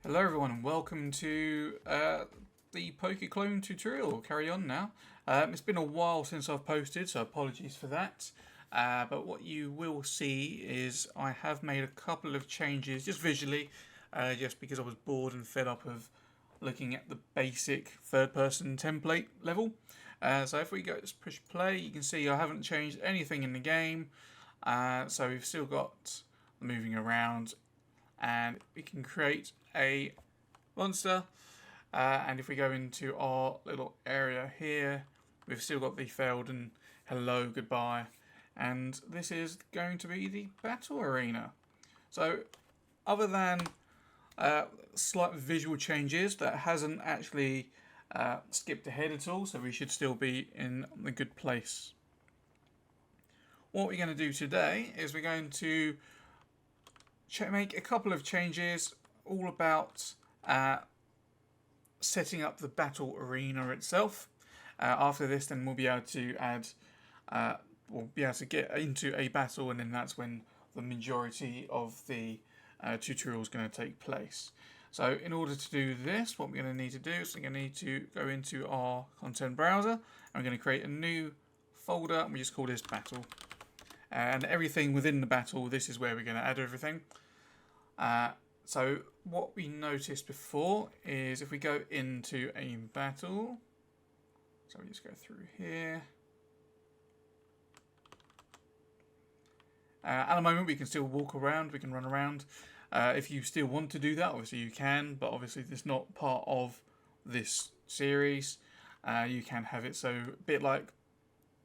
Hello everyone and welcome to the PokeClone tutorial. Carry on now. It's been a while since I've posted, so apologies for that. But what you will see is I have made a couple of changes just visually, just because I was bored and fed up of looking at the basic third-person template level. So if we go to push play, you can see I haven't changed anything in the game. So we've still got moving around, and we can create a monster. And if we go into our little area here, we've still got the failed and hello, goodbye. And this is going to be the battle arena. So other than slight visual changes, that hasn't actually skipped ahead at all, so we should still be in a good place. What we're going to do today is we're going to make a couple of changes all about setting up the battle arena itself. After this, then we'll be able to add, we'll be able to get into a battle, and then that's when the majority of the tutorial is going to take place. So in order to do this, what we're going to need to do is we're going to need to go into our content browser, and we're going to create a new folder, and we just call this battle. And everything within the battle, this is where we're going to add everything. So what we noticed before is if we go into a battle, so we just go through here. At the moment we can still walk around, we can run around. If you still want to do that, obviously you can, but obviously it's not part of this series. You can have it so a bit like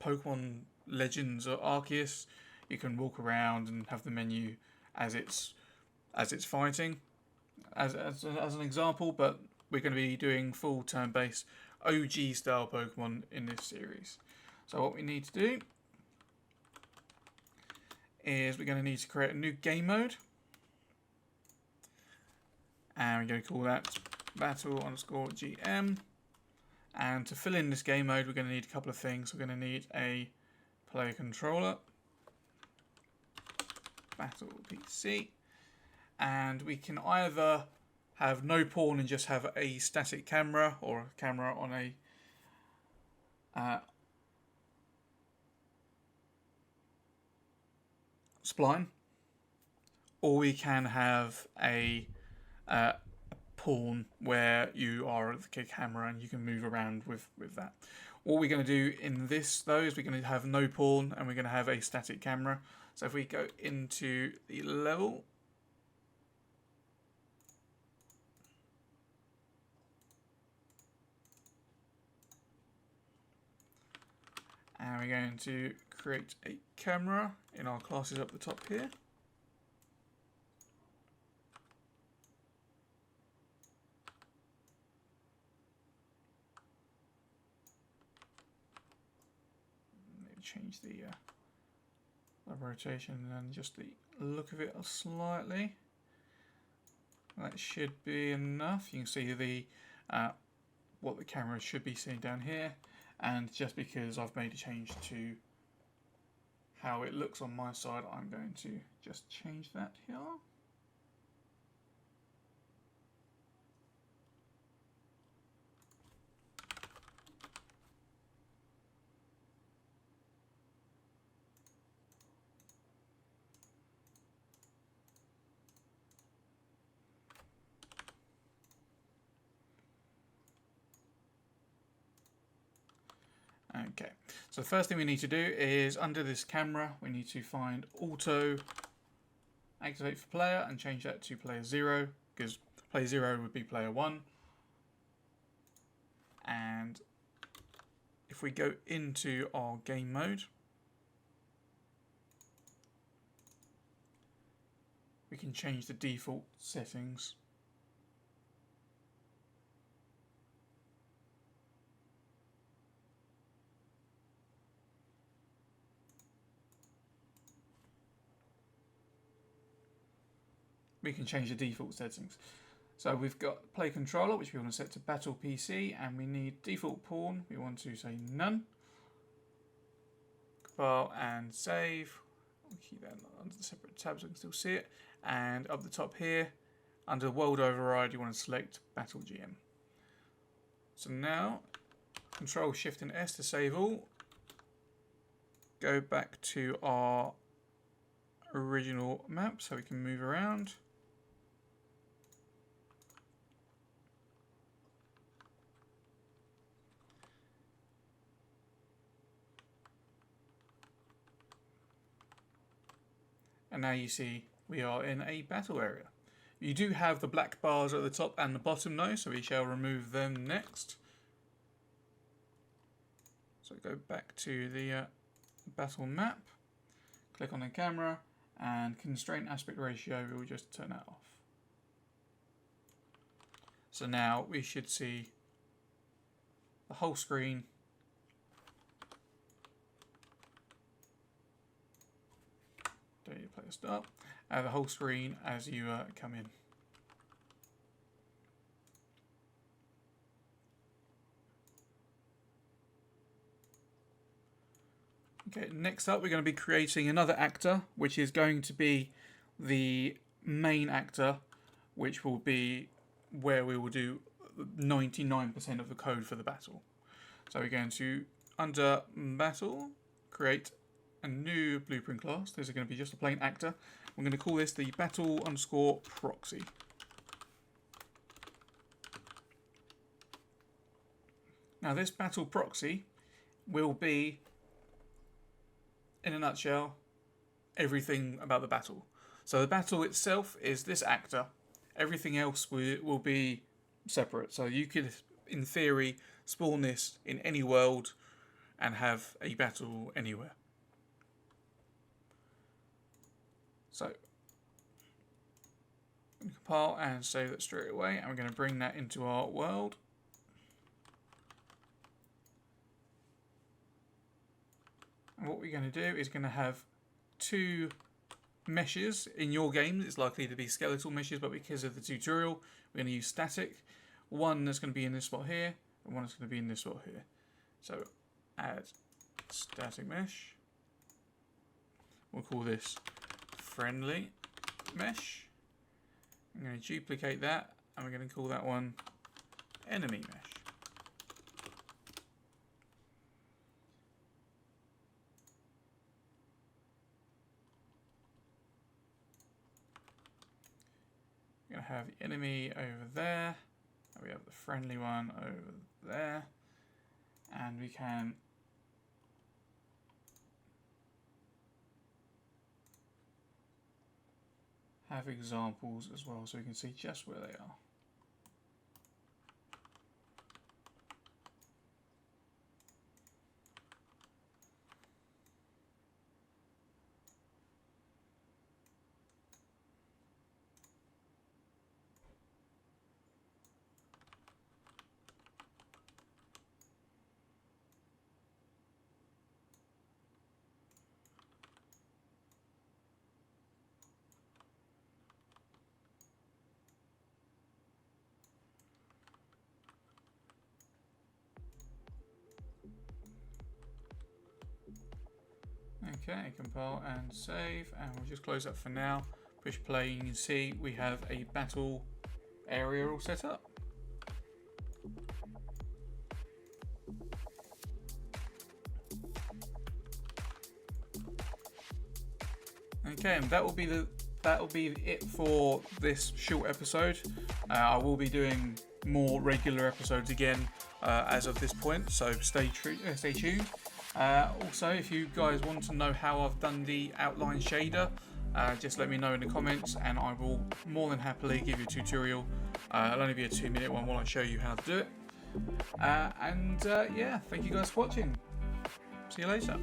Pokemon Legends or Arceus, you can walk around and have the menu as it's fighting, as an example. But we're going to be doing full turn-based OG style Pokemon in this series. So what we need to do is we're going to need to create a new game mode, and we're going to call that battle_GM. And to fill in this game mode, we're going to need a couple of things. We're going to need a player controller, battle PC, and we can either have no pawn and just have a static camera, or a camera on a spline, or we can have a pawn where you are the camera and you can move around with that. What we're going to do in this though is we're going to have no pawn and we're going to have a static camera. So if we go into the level, and we're going to create a camera in our classes up the top here. Maybe change the rotation and just the look of it slightly. That should be enough. You can see the what the camera should be seeing down here. And just because I've made a change to how it looks on my side, I'm going to just change that here. Okay, so the first thing we need to do is under this camera, we need to find auto activate for player and change that to player 0, because player 0 would be player 1. And if we go into our game mode, we can change the default settings. We can change the default settings. So we've got play controller, which we want to set to battle PC, and we need default pawn, we want to say none. File and save. We'll keep that under the separate tabs so we can still see it. And up the top here, under World Override, you want to select Battle GM. So now, Control Shift and S to save all. Go back to our original map so we can move around. And now you see we are in a battle area. You do have the black bars at the top and the bottom though, so we shall remove them next. So go back to the battle map, click on the camera, and constraint aspect ratio, we'll just turn that off. So now we should see the whole screen play a start. The whole screen as you come in. Okay, next up we're going to be creating another actor, which is going to be the main actor, which will be where we will do 99% of the code for the battle. So we're going to, under Battle, create a new blueprint class. This is going to be just a plain actor. We're going to call this the battle_proxy. Now this battle proxy will be, in a nutshell, everything about the battle. So the battle itself is this actor. Everything else will be separate. So you could, in theory, spawn this in any world and have a battle anywhere. So compile and save that straight away, and we're going to bring that into our world. And what we're going to do is going to have two meshes. In your game it's likely to be skeletal meshes, but because of the tutorial we're going to use static. One that's going to be in this spot here, and one that's going to be in this spot here. So add static mesh. We'll call this friendly mesh. I'm going to duplicate that, and we're going to call that one enemy mesh. We're going to have the enemy over there, and we have the friendly one over there, and we can have examples as well, so we can see just where they are. Okay, compile and save, and we'll just close that for now. Push play, you can see we have a battle area all set up. Okay, and that will be it for this short episode. I will be doing more regular episodes again as of this point, so stay tuned. Also, if you guys want to know how I've done the outline shader, just let me know in the comments, and I will more than happily give you a tutorial. It'll only be a 2-minute one while I show you how to do it. Yeah, thank you guys for watching. See you later.